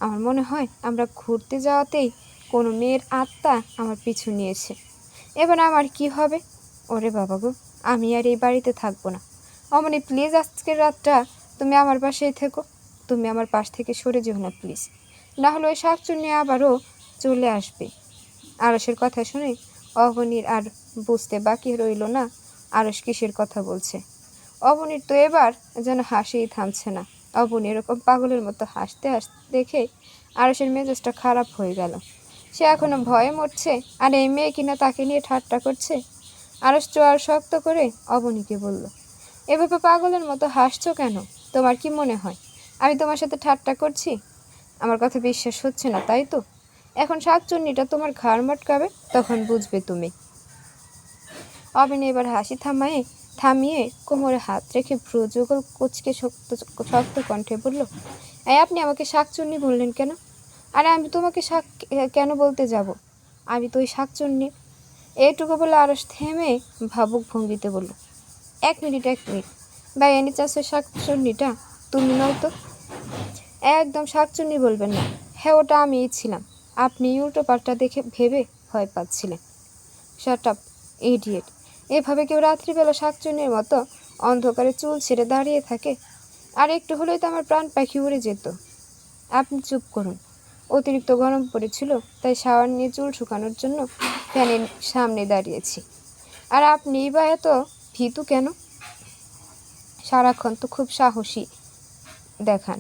আমার মনে হয় আমরা ঘুরতে যাওয়াতেই কোনো মেয়ের আত্মা আমার পিছু নিয়েছে। এবার আমার কি হবে? ওরে বাবা গো, আমি আর এই বাড়িতে থাকবো না। অমনি প্লিজ, আজকের রাতটা তুমি আমার পাশেই থেকো। তুমি আমার পাশ থেকে সরে যেও না প্লিজ, না হলে ওই শাকচুন্নি আবারও চলে আসবে। আরসের কথা শুনে অবনীর আর বুঝতে বাকি রইল না আরস কিসের কথা বলছে। অবনীর তো এবার যেন হাসিই থামছে না। অবনী এরকম পাগলের মতো হাসতে হাসতে দেখে আরসের মেজাজটা খারাপ হয়ে গেল। সে এখনো ভয়ে মরছে, আর এই মেয়ে কিনা তাকে নিয়ে ঠাট্টা করছে। আরস চোয়ার শক্ত করে অবনীকে বলল, এভাবে পাগলের মতো হাসছো কেন? তোমার কি মনে হয় আমি তোমার সাথে ঠাট্টা করছি? আমার কথা বিশ্বাস হচ্ছে না, তাই তো? এখন শাকচুন্নিটা তোমার ঘাড় মটকাবে, তখন বুঝবে তুমি। অবনী এবার হাসি থামিয়ে কোমরে হাত রেখে ভ্রু যুগল কুচকে শক্ত কণ্ঠে বলল, আপনি আমাকে শাকচুন্নি বললেন কেন? আরে আমি তোমাকে শাক কেন বলতে যাব? আমি তো ওই শাকচুন্নি। এইটুকু বলে আরস থেমে ভাবুক ভঙ্গিতে বলল, এক মিনিট ভাই, এনি চাষের শাকচুন্নিটা তুমি নও তো? একদম শাকচুন্নি বলবেন না। হ্যাঁ, ওটা আমিই ছিলাম। আপনি উল্টো পাল্টা দেখে ভেবে ভয় পাচ্ছিলেন। Shut up, idiot. এভাবে কেউ রাত্রিবেলা শাকচুন্নির মতো অন্ধকারে চুল ছেড়ে দাঁড়িয়ে থাকে? আর একটু হলেই তো আমার প্রাণ পাখি উড়ে যেত। আপনি চুপ করুন। অতিরিক্ত গরম পড়েছিল, তাই শাওয়ার নিয়ে চুল শুকানোর জন্য ফ্যানের সামনে দাঁড়িয়েছি। আর আপনিই বা এত ভীতু কেন? সারাক্ষণ তো খুব সাহসী দেখান,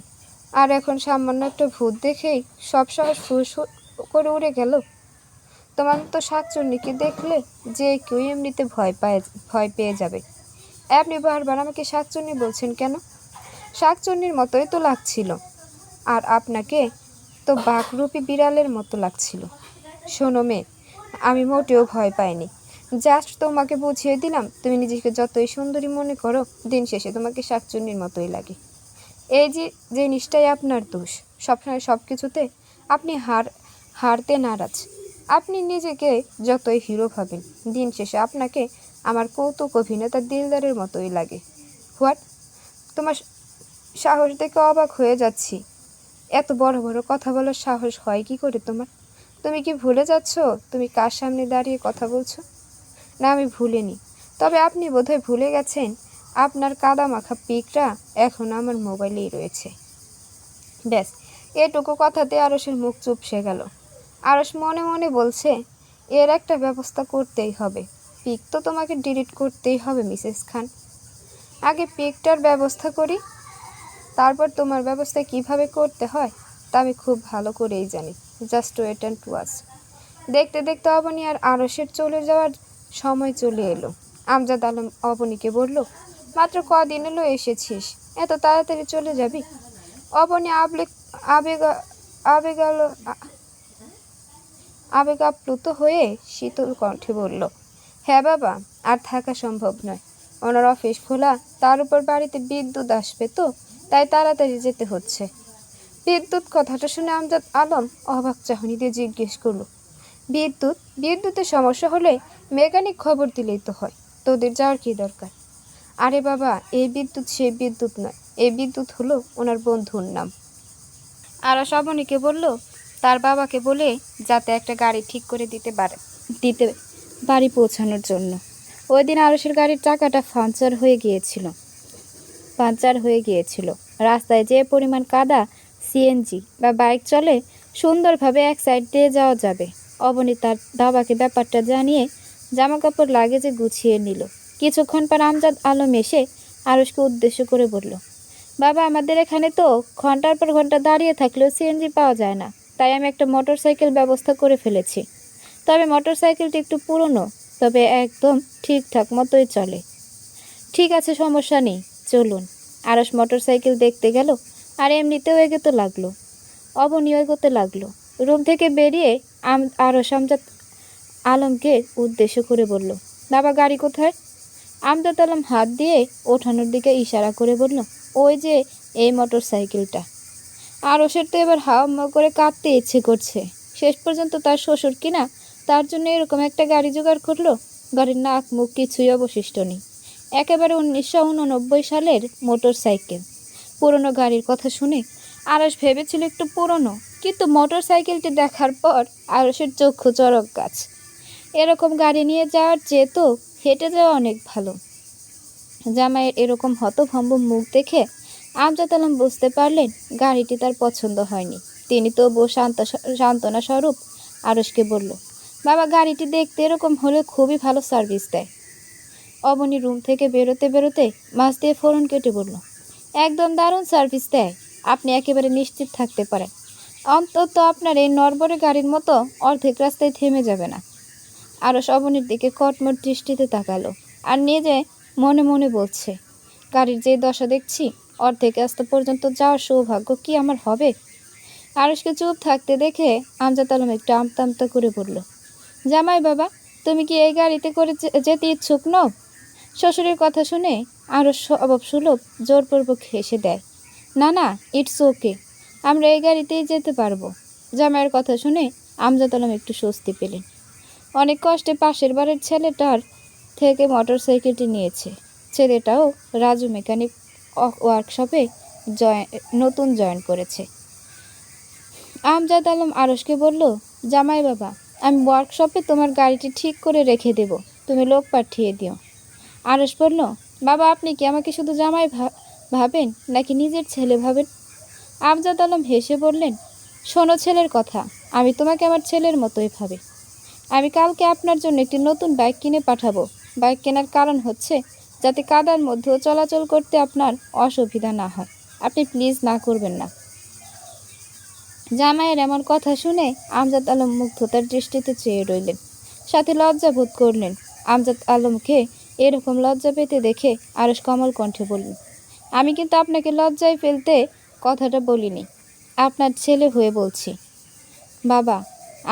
আর এখন সামান্য একটা ভূত দেখেই সব সাহস ফুস করে উড়ে গেল। তোমার তো শাকচুন্নিকে দেখলে যে কেউ এমনিতে ভয় পেয়ে যাবে। আপনি বারবার আমাকে শাকচুন্নি বলছেন কেন? শাকচুন্নির মতোই তো লাগছিল, আর আপনাকে তো বাঘরূপী বিড়ালের মতো লাগছিল। শোনো মেয়ে, আমি মোটেও ভয় পাইনি। জাস্ট তোমাকে বুঝিয়ে দিলাম, তুমি নিজেকে যতই সুন্দরী মনে করো, দিন শেষে তোমাকে শাকচুন্নির মতোই লাগে। এই জিনিসটাই আপনার দোষ। সবসময় সব কিছুতে আপনি হারতে নারাজ। আপনি নিজেকে যতই হিরো ভাবেন, দিন শেষে আপনাকে আমার কৌতুক অভিনেতা দিলদারের মতোই লাগে। হোয়াট? তোমার সাহস দেখে অবাক হয়ে যাচ্ছি। এত বড় বড় কথা বলার সাহস হয় কি করে তোমার? তুমি কি ভুলে যাচ্ছ তুমি কার সামনে দাঁড়িয়ে কথা বলছো? না, আমি ভুলিনি। তবে আপনি বোধহয় ভুলে গেছেন আপনার কাদা মাখা পিকটা এখন আমার মোবাইলেই রয়েছে। ব্যাস, এটুকু কথাতে আরসের মুখ চুপসে গেল। আরস মনে মনে বলছে, এর একটা ব্যবস্থা করতেই হবে। পিক তো তোমাকে ডিলিট করতেই হবে মিসেস খান। আগে পিকটার ব্যবস্থা করি, তারপর তোমার ব্যবস্থা কিভাবে করতে হয় তা আমি খুব ভালো করেই জানি। Just wait and watch. দেখতে দেখতে অবনী আর আরসের চলে যাওয়ার সময় চলে এলো। আমজাদ আলম অবনীকে বলল, মাত্র কদিন এলো এসেছিস, এত তাড়াতাড়ি চলে যাবি? অবনী আবেগ আবেগাল আবেগ আপ্লুত হয়ে শীতল কণ্ঠে বলল, হ্যাঁ বাবা, আর থাকা সম্ভব নয়। ওনার অফিস খোলা, তার উপর বাড়িতে বিদ্যুৎ আসবে, তো তাই তাড়াতাড়ি যেতে হচ্ছে। বিদ্যুৎ কথাটা শুনে আমজাদ আলম অবাক চাহনি দিয়ে জিজ্ঞেস করল, বিদ্যুতের সমস্যা হলে মেকানিক খবর দিলেই তো হয়, তোদের যাওয়ার কি দরকার? আরে বাবা, এই বিদ্যুৎ সেই বিদ্যুৎ নয়, এই বিদ্যুৎ হলো ওনার বন্ধুর নাম। আরও অবনীকে বলল, তার বাবাকে বলে যাতে একটা গাড়ি ঠিক করে দিতে বাড়ি পৌঁছানোর জন্য। ওই দিন আরসের গাড়ির চাকাটা পাঞ্চার হয়ে গিয়েছিল। রাস্তায় যে পরিমাণ কাদা সিএনজি বা বাইক চলে, সুন্দরভাবে এক সাইড দিয়ে যাওয়া যাবে। অবনী তার বাবাকে ব্যাপারটা জানিয়ে জামাকাপড় লাগেজে গুছিয়ে নিল। কিছুক্ষণ পর আমজাদ আলম এসে আরসকে উদ্দেশ্য করে বলল, বাবা, আমাদের এখানে তো ঘন্টার পর ঘন্টা দাঁড়িয়ে থাকলেও সিএনজি পাওয়া যায় না, তাই আমি একটা মোটরসাইকেল ব্যবস্থা করে ফেলেছি। তবে মোটরসাইকেলটি একটু পুরনো, তবে একদম ঠিকঠাক মতোই চলে। ঠিক আছে, সমস্যা নেই, চলুন। আরস মোটরসাইকেল দেখতে গেল আর এমনিতেও এগোতে লাগলো। অবনীও এগোতে লাগলো। রুম থেকে বেরিয়ে আরস আমজাদ আলমকে উদ্দেশ্য করে বলল, বাবা, গাড়ি কোথায়? আমজাদ আলম হাত দিয়ে ওঠানোর দিকে ইশারা করে বলল, ওই যে এই মোটর সাইকেলটা। আরসের তো এবার হাওয়া করে কাঁদতে ইচ্ছে করছে। শেষ পর্যন্ত তার শ্বশুর কিনা তার জন্য এরকম একটা গাড়ি জোগাড় করলো। গাড়ির নাক মুখ কিছুই অবশিষ্ট নেই, একেবারে 1989 সালের মোটর সাইকেল। পুরনো গাড়ির কথা শুনে আরস ভেবেছিল একটু পুরনো, কিন্তু মোটর সাইকেলটি দেখার পর আরসের চক্ষু চড়ক গাছ। এরকম গাড়ি নিয়ে যাওয়ার চেয়ে তো হেঁটে যাওয়া অনেক ভালো। জামাইয়ের এরকম হতভম্ব মুখ দেখে আমজাদ আলম বুঝতে পারলেন গাড়িটি তার পছন্দ হয়নি। তিনি তবুও সান্ত্বনা স্বরূপ আরসকে বলল, বাবা, গাড়িটি দেখতে এরকম হলে খুবই ভালো সার্ভিস দেয়। অবনী রুম থেকে বেরোতে বেরোতে মাছ দিয়ে ফোড়ন কেটে বলল, একদম দারুণ সার্ভিস দেয়, আপনি একেবারে নিশ্চিত থাকতে পারেন। অন্তত আপনার এই নড়বড়ে গাড়ির মতো অর্ধেক রাস্তায় থেমে যাবে না। আরস অবনীর দিকে কটমট দৃষ্টিতে তাকালো আর নিজে মনে মনে বলছে, গাড়ির যে দশা দেখছি, অর্ধেক রাস্তা পর্যন্ত যাওয়ার সৌভাগ্য কি আমার হবে? আরসকে চুপ থাকতে দেখে আমজাদ আলম একটু আমতা আমতা করে বলল, জামাই বাবা, তুমি কি এই গাড়িতে করে যেতে ইচ্ছুক নও? শ্বশুরের কথা শুনে আরস স্বভাব সুলভ জোরপূর্বক হেসে দেয়, না না, ইটস ওকে, আমরা এই গাড়িতেই যেতে পারবো। জামাইয়ের কথা শুনে আমজাদ আলম একটু স্বস্তি পেলেন। অনেক কষ্টে পাশের বাড়ির ছেলেটার থেকে মোটর সাইকেলটি নিয়েছে। ছেলেটাও রাজু মেকানিক ওয়ার্কশপে নতুন জয়েন করেছে। আমজাদ আলম আরসকে বলল, জামাই বাবা, আমি ওয়ার্কশপে তোমার গাড়িটি ঠিক করে রেখে দেব, তুমি লোক পাঠিয়ে দিও। আরস বলল, বাবা, আপনি কি আমাকে শুধু জামাই ভাবেন নাকি নিজের ছেলে ভাবেন? আমজাদ আলম হেসে বললেন, শোনো ছেলের কথা, আমি তোমাকে আমার ছেলের মতোই ভাবি। আমি কালকে আপনার জন্য একটি নতুন বাইক কিনে পাঠাবো। বাইক কেনার কারণ হচ্ছে যাতে কাদার মধ্যেও চলাচল করতে আপনার অসুবিধা না হয়। আপনি প্লিজ না করবেন না। জামাইয়ের এমন কথা শুনে আমজাদ আলম মুগ্ধতার দৃষ্টিতে চেয়ে রইলেন, সাথে লজ্জা বোধ করলেন। আমজাদ আলমকে এরকম লজ্জা পেতে দেখে আরস কোমল কণ্ঠে বললেন, আমি কিন্তু আপনাকে লজ্জায় ফেলতে কথাটা বলিনি, আপনার ছেলে হয়ে বলছি। বাবা,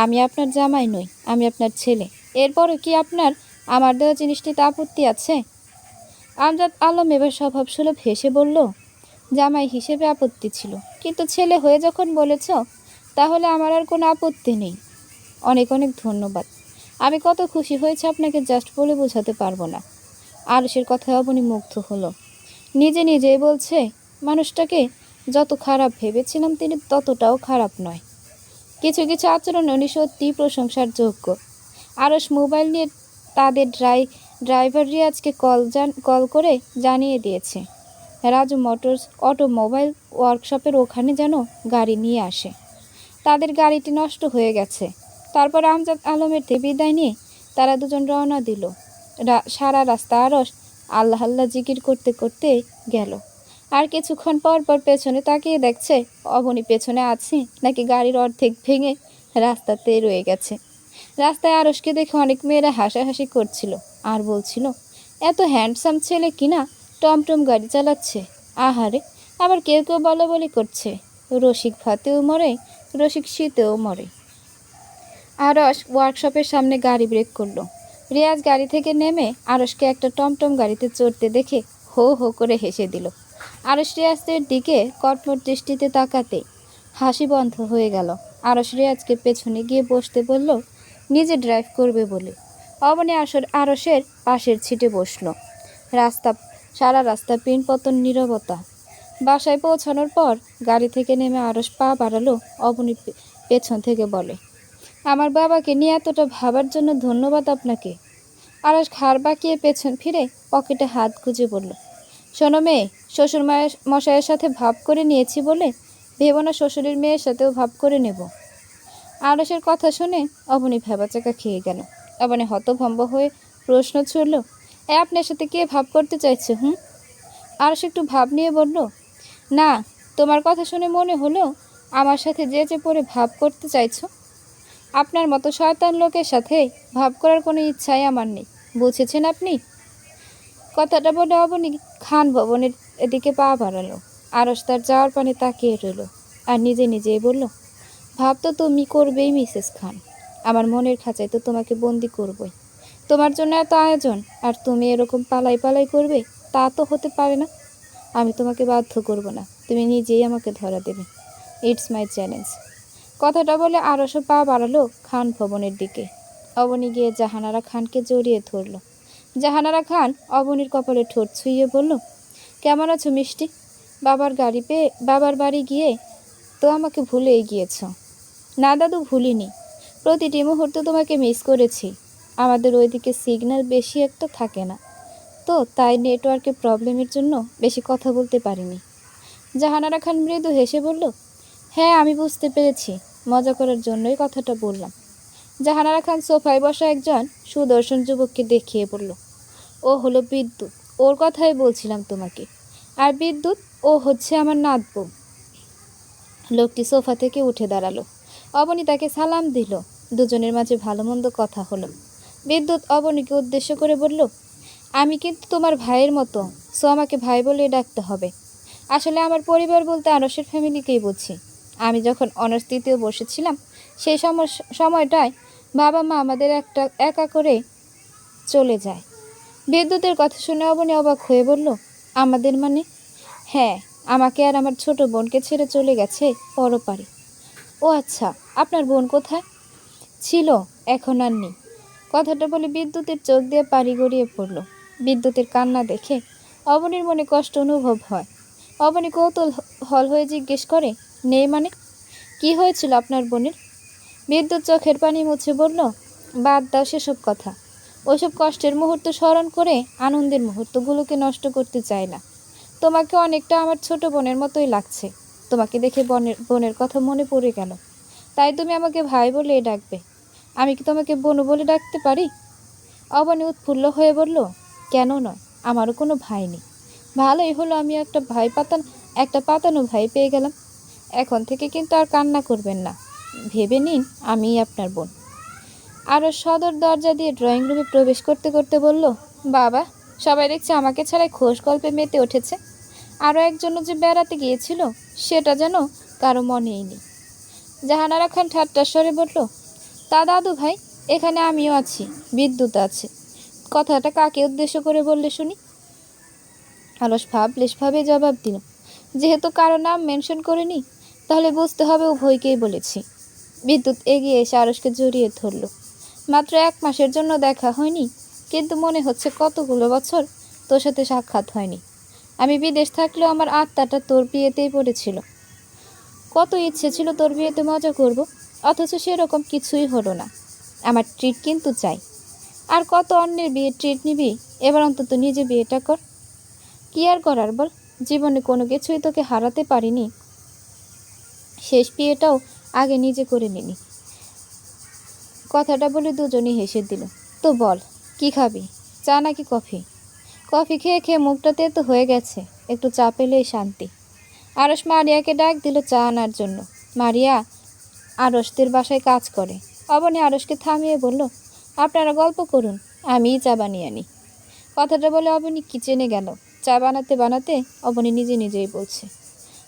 আমি আপনার জামাই নই, আমি আপনার ছেলে। এরপরও কি আপনার আমার দেওয়া জিনিসটিতে আপত্তি আছে? আমজাদ আলম এবার স্বভাবসুলভ হেসে বলল, জামাই হিসেবে আপত্তি ছিল, কিন্তু ছেলে হয়ে যখন বলেছ, তাহলে আমার আর কোনো আপত্তি নেই। অনেক অনেক ধন্যবাদ। আমি কত খুশি হয়েছে আপনাকে জাস্ট বলে বোঝাতে পারবো না। আরসের কথায় অবনী মুগ্ধ হলো। নিজে নিজেই বলছে, মানুষটাকে যত খারাপ ভেবেছিলাম তিনি ততটাও খারাপ নয়। কিছু কিছু আচরণ উনি সত্যিই প্রশংসার যোগ্য। আরস মোবাইল নিয়ে তাদের ড্রাইভার রিয়াজকে কল করে জানিয়ে দিয়েছে রাজু মোটরস অটোমোবাইল ওয়ার্কশপের ওখানে যেন গাড়ি নিয়ে আসে। তাদের গাড়িটি নষ্ট হয়ে গেছে। তারপর আমজাদ আলমের থেকে বিদায় নিয়ে তারা দুজন রওনা দিল। সারা রাস্তা আরস আল্লাহ আল্লাহ জিকির করতে করতে গেল। আর কিছুক্ষণ পর পর পেছনে তাকিয়ে দেখছে অবনী পেছনে আছে নাকি গাড়ির অর্ধেক ভেঙে রাস্তাতে রয়ে গেছে। রাস্তায় আরসকে দেখে অনেক মেয়েরা হাসাহাসি করছিল আর বলছিল, এত হ্যান্ডসাম ছেলে কিনা টমটম গাড়ি চালাচ্ছে। আহারে, আবার কেউ কেউ বলাবলি করছে রসিক ভাতেও মরে, রসিক শীতেও মরে। আরস ওয়ার্কশপের সামনে গাড়ি ব্রেক করলো। রিয়াজ গাড়ি থেকে নেমে আরসকে একটা টমটম গাড়িতে চড়তে দেখে হো হো করে হেসে দিল। আরস রিয়াজদের দিকে কটমট দৃষ্টিতে তাকাতেই হাসি বন্ধ হয়ে গেল। আরস রিয়াজকে পেছনে গিয়ে বসতে বলল, নিজে ড্রাইভ করবে বলে। অবনী আরসের পাশের সিটে বসলো। সারা রাস্তা পিনপতন নীরবতা। বাসায় পৌঁছানোর পর গাড়ি থেকে নেমে আরস পা বাড়ালো। অবনী পেছন থেকে বলে, আমার বাবাকে নিয়ে এতটা ভাবার জন্য ধন্যবাদ আপনাকে। আরস ঘাড় বাঁকিয়ে পেছন ফিরে পকেটে হাত গুজে বলল, শোনো মেয়ে, শ্বশুর মশাইয়ের সাথে ভাব করে নিয়েছি বলে ভেবো না শ্বশুরের মেয়ের সাথেও ভাব করে নেব। আরসের কথা শুনে অবনী ভেবাচাকা খেয়ে গেল। অবনী হতভম্ব হয়ে প্রশ্ন ছুড়ল, আপনার সাথে কে ভাব করতে চাইছে? আরস একটু ভাব নিয়ে বলল, না, তোমার কথা শুনে মনে হলো আমার সাথে যে পড়ে ভাব করতে চাইছো। আপনার মতো শয়তান লোকের সাথে ভাব করার কোনো ইচ্ছাই আমার নেই, বুঝেছেন আপনি? কথাটা বলে অবনী খান ভবনের এদিকে পা বাড়ালো। আরস তার যাওয়ার পানে তাকিয়ে রইল আর নিজে নিজেই বলল, ভাব তো তুমি করবেই মিসেস খান, আমার মনের খাঁচায় তো তোমাকে বন্দি করবই। তোমার জন্য এত আয়োজন আর তুমি এরকম পালাই পালাই করবে, তা তো হতে পারে না। আমি তোমাকে বাধ্য করব না, তুমি নিজেই আমাকে ধরা দেবে। It's my challenge. কথাটা বলে আরশও পা বাড়ালো খান ভবনের দিকে। অবনী গিয়ে জাহানারা খানকে জড়িয়ে ধরল। জাহানারা খান অবনীর কপালে ঠোঁট ছুঁয়ে বলল, কেমন আছো মিষ্টি? বাবার বাড়ি গিয়ে তো আমাকে ভুলেই গিয়েছ। না দাদু, ভুলিনি, প্রতিটি মুহূর্ত তোমাকে মিস করেছি। আমাদের ওইদিকে সিগন্যাল বেশি একটা থাকে না, তো তাই নেটওয়ার্কের প্রবলেমের জন্য বেশি কথা বলতে পারিনি। জাহানারা খান মৃদু হেসে বলল, হ্যাঁ, আমি বুঝতে পেরেছি, মজা করার জন্যই কথাটা বললাম। জাহানারা খান সোফায় বসা একজন সুদর্শন যুবককে দেখিয়ে বলল, ও হলো বিদ্যুৎ, ওর কথাই বলছিলাম তোমাকে। আর বিদ্যুৎ, ও হচ্ছে আমার নাতবউ। লোকটি সোফা থেকে উঠে দাঁড়ালো। অবনী তাকে সালাম দিল। দুজনের মাঝে ভালো মন্দ কথা হলো। বিদ্যুৎ অবনীকে উদ্দেশ্য করে বলল, আমি কিন্তু তোমার ভাইয়ের মতো, সো আমাকে ভাই বলে ডাকতে হবে। আসলে আমার পরিবার বলতে আরসের ফ্যামিলিকেই বুঝি। আমি যখন অনার্স তৃতীয় বসেছিলাম সেই সময়টায় বাবা মা আমাদের একা করে চলে যায়। বিদ্যুতের কথা শুনে অবনী অবাক হয়ে বলল, আমাদের মানে? হ্যাঁ, আমাকে আর আমার ছোট বোনকে ছেড়ে চলে গেছে পরপারে। ও আচ্ছা, আপনার বোন কোথায়? ছিল, এখন আর নেই। কথাটা বলে বিদ্যুতের চোখ দিয়ে পানি গড়িয়ে পড়ল। বিদ্যুতের কান্না দেখে অবনীর মনে কষ্ট অনুভব হয়। অবনী কৌতূহল হয়ে জিজ্ঞেস করে, নেই মানে? কি হয়েছিল আপনার বোনের? বিদ্যুৎ চোখের পানি মুছে বলল, বাদ দাও সেসব কথা। ওইসব কষ্টের মুহূর্ত স্মরণ করে আনন্দের মুহূর্তগুলোকে নষ্ট করতে চাই না। তোমাকে অনেকটা আমার ছোট বোনের মতোই লাগছে। তোমাকে দেখে বোনের কথা মনে পড়ে গেল, তাই তুমি আমাকে ভাই বলে ডাকবে। আমি কি তোমাকে বোনু বলে ডাকতে পারি? অবনী উৎফুল্ল হয়ে বলল, কেন নয়, আমারও কোনো ভাই নেই। ভালোই হলো, আমি একটা পাতানো ভাই পেয়ে গেলাম। এখন থেকে কিন্তু আর কান্না করবেন না, ভেবে নিন আমিই আপনার বোন। আরও সদর দরজা দিয়ে ড্রয়িং রুমে প্রবেশ করতে করতে বলল, বাবা, সবাই দেখছে আমাকে ছাড়াই খোশ গল্পে মেতে উঠেছে। আরও একজনও যে বেড়াতে গিয়েছিল সেটা যেন কারো মনেই নেই। জাহানারা খান ঠাট্টার স্বরে বলল, তা দাদু ভাই, এখানে আমিও আছি, বিদ্যুৎ আছে। কথাটা কাকে উদ্দেশ্য করে বললে শুনি? আলস ভাবে জবাব দিল, যেহেতু কারো নাম মেনশন করিনি, তাহলে বুঝতে হবে উভয়কেই বলেছি। বিদ্যুৎ এগিয়ে এসে আরসকে জড়িয়ে ধরল। মাত্র 1 মাসের জন্য দেখা হয়নি, কিন্তু মনে হচ্ছে কতগুলো বছর তোর সাথে সাক্ষাৎ হয়নি। আমি বিদেশ থাকলেও আমার আত্মাটা তোর বিয়েতেই পড়েছিল। কত ইচ্ছে ছিল তোর বিয়েতে মজা করব, অথচ সেরকম কিছুই হলো না। আমার ট্রিট কিন্তু চাই। আর কত অন্যের বিয়ে ট্রিট নিবি? এবার অন্তত নিজে বিয়েটা কর। কি আর করার বল, জীবনে কোনো কিছুই তোকে হারাতে পারিনি। শেষ বিয়েটাও আগে নিজে করে নিনি। কথাটা বলে দুজনেই হেসে দিল। তো বল, কি খাবি, চা নাকি কফি? কফি খেয়ে খেয়ে মুখটা তেতো হয়ে গেছে, একটু চা পেলেই শান্তি। আরস মারিয়াকে ডাক দিল চা আনার জন্য। মারিয়া আরসদের বাসায় কাজ করে। অবনী আরসকে থামিয়ে বলল, আপনারা গল্প করুন, আমিই চা বানিয়ে আনি। কথাটা বলে অবনী কিচেনে গেল। চা বানাতে বানাতে অবনী নিজে নিজেই বলছে,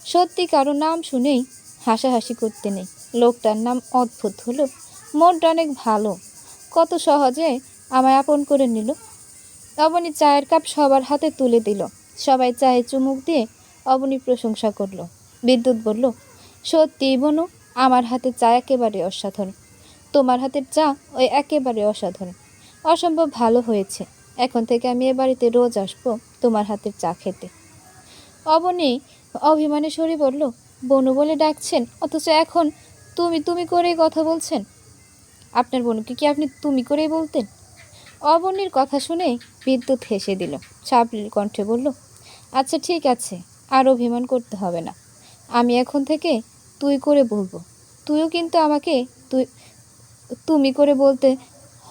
সত্যি কারো নাম শুনেই হাসাহাসি করতে নেই। লোকটার নাম অদ্ভুত হলো, মনটা অনেক ভালো, কত সহজে আমায় আপন করে নিল। অবনী চায়ের কাপ সবার হাতে তুলে দিল। সবাই চায়ে চুমুক দিয়ে অবনীর প্রশংসা করলো। বিদ্যুৎ বলল, সত্যিই বনু, আমার হাতের চা একেবারে অসাধারণ। তোমার হাতের চা ওই একেবারে অসাধারণ, অসম্ভব ভালো হয়েছে। এখন থেকে আমি এ বাড়িতে রোজ আসবো তোমার হাতের চা খেতে। অবনী অভিমানে সরে বলল, বনু বলে ডাকছেন, অথচ এখন তুমি তুমি করেই কথা বলছেন। আপনার বোনকে কি আপনি তুমি করেই বলতেন? অবনীর কথা শুনে বিদ্যুৎ হেসে দিল। সাবলীল কণ্ঠে বলল, আচ্ছা ঠিক আছে, আর অভিমান করতে হবে না। আমি এখন থেকে তুই করে বলবো। তুইও কিন্তু আমাকে তুই তুমি করে বলতে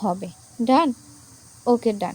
হবে। ডান? ওকে, ডান।